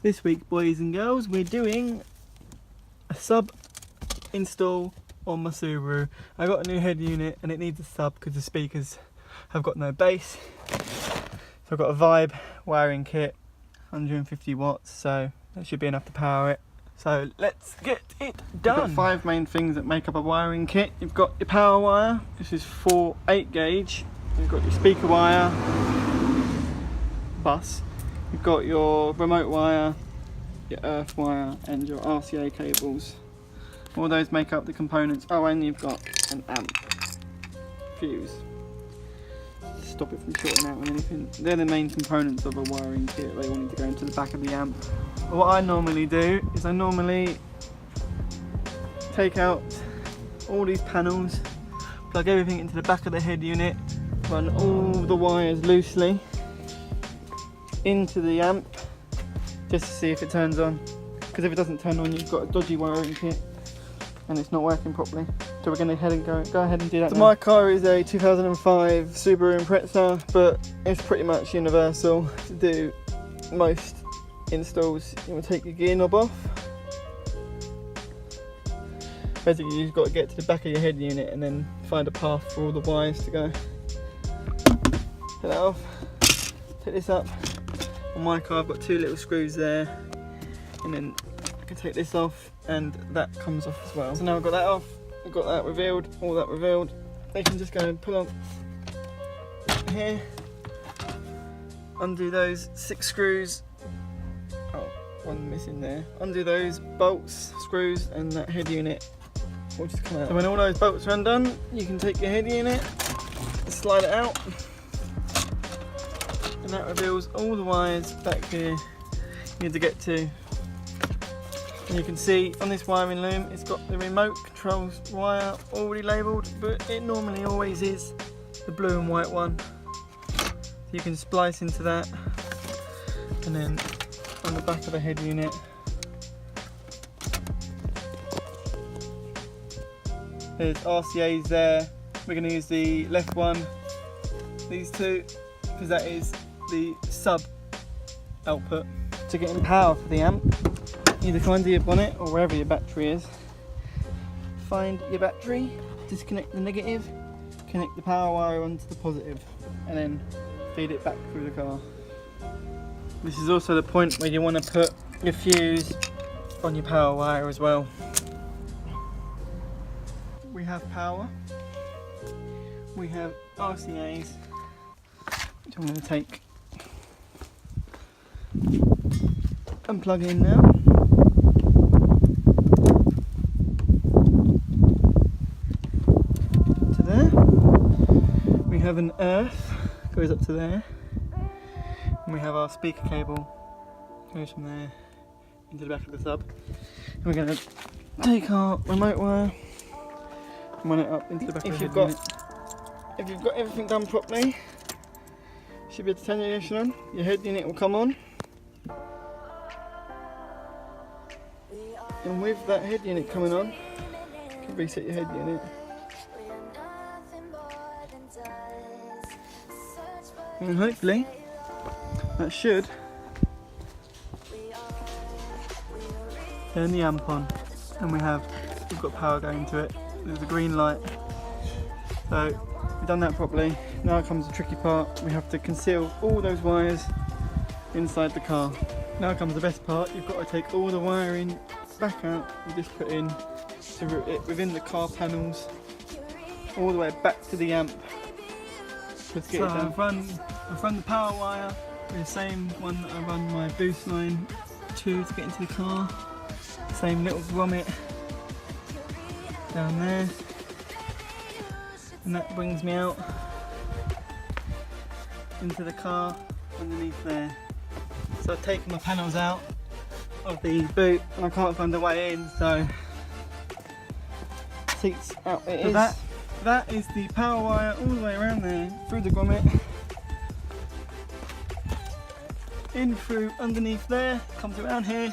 This week, boys and girls, we're doing a sub install on my Subaru. I got a new head unit and it needs a sub because the speakers have got no bass. So I've got a Vibe wiring kit, 150 watts, so that should be enough to power it. So let's get it done. You've got 5 main things that make up a wiring kit. You've got your power wire, this is for 8 gauge. You've got your speaker wire, bus. You've got your remote wire, your earth wire and your RCA cables. All those make up the components. Oh, and you've got an amp fuse. Stop it from shorting out or anything. They're the main components of a wiring kit. They all need to go into the back of the amp. But what I normally do is I normally take out all these panels, plug everything into the back of the head unit, run all the wires loosely into the amp just to see if it turns on, because if it doesn't turn on you've got a dodgy wiring kit and it's not working properly. So we're going to go ahead and do that. So my car is a 2005 Subaru Impreza, but it's pretty much universal to do most installs. You want to take your gear knob off. Basically you've got to get to the back of your head unit and then find a path for all the wires to go. Take that off, take this up. On my car I've got 2 little screws there, and then I can take this off and that comes off as well. So now I've got that off, I've got that revealed, all that revealed. They can just go and pull on here, undo those 6 screws. Oh, one missing there. Undo those bolts, screws, and that head unit will just come out. So when all those bolts are undone, you can take your head unit, slide it out, and that reveals all the wires back here you need to get to. And you can see on this wiring loom it's got the remote controls wire already labelled, but it normally always is the blue and white one. So you can splice into that, and then on the back of the head unit there's RCAs there. We're going to use the left one, these 2, because that is the sub output. To get in power for the amp, either find your bonnet or wherever your battery is. Find your battery, disconnect the negative, connect the power wire onto the positive, and then feed it back through the car. This is also the point where you want to put your fuse on your power wire as well. We have power, we have RCAs, which I'm going to take and plug in now. To there. We have an earth, goes up to there. And we have our speaker cable, goes from there into the back of the sub. And we're going to take our remote wire and run it up into the back of the head unit. If you've got everything done properly, you should be able to turn your ignition on, your head unit will come on. And with that head unit coming on, you can reset your head unit. And hopefully, that should turn the amp on. And we've got power going to it. There's a green light. So, we've done that properly. Now comes the tricky part. We have to conceal all those wires inside the car. Now comes the best part. You've got to take all the wiring back out and just put in to route it within the car panels all the way back to the amp. Let's get it done. I've run the power wire with the same one that I run my boost line to get into the car. Same little grommet down there, and that brings me out into the car underneath there. So I've taken my panels out of the boot and I can't find the way in, so seats out it is. That is the power wire all the way around there, through the grommet, in through underneath there, comes around here,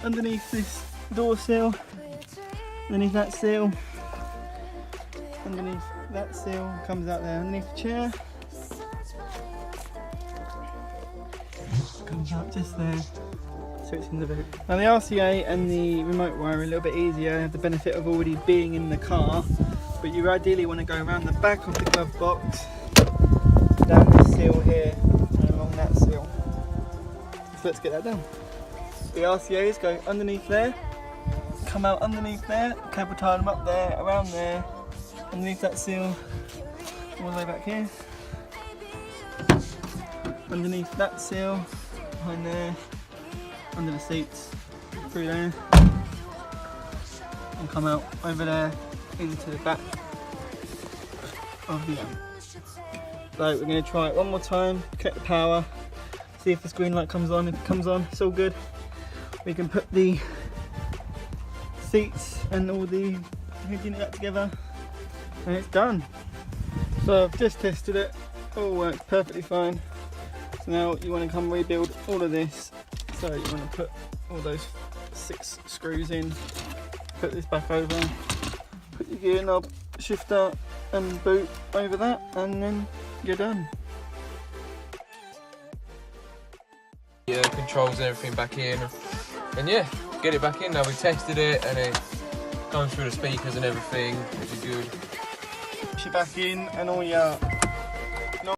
underneath this door sill, underneath that sill, underneath that sill, comes out there, underneath the chair, comes out just there, so it's in the boot. Now the RCA and the remote wire are a little bit easier, have the benefit of already being in the car, but you ideally want to go around the back of the glove box, down this seal here, and along that seal. So let's get that done. The RCAs go underneath there, come out underneath there, cable tie them up there, around there, underneath that seal, all the way back here, underneath that seal, behind there, under the seats, through there, and come out over there into the back of the amp. So we're going to try it one more time, check the power, see if this green light comes on. If it comes on, it's all good. We can put the seats and all the head unit back together, and it's done. So I've just tested it, all works perfectly fine. So now you want to come rebuild all of this. So you want to put all those 6 screws in, put this back over, put your gear knob, shifter and boot over that, and then you're done. Yeah, controls and everything back in, and yeah, get it back in now. We tested it and it comes through the speakers and everything, which is good. Push it back in and all your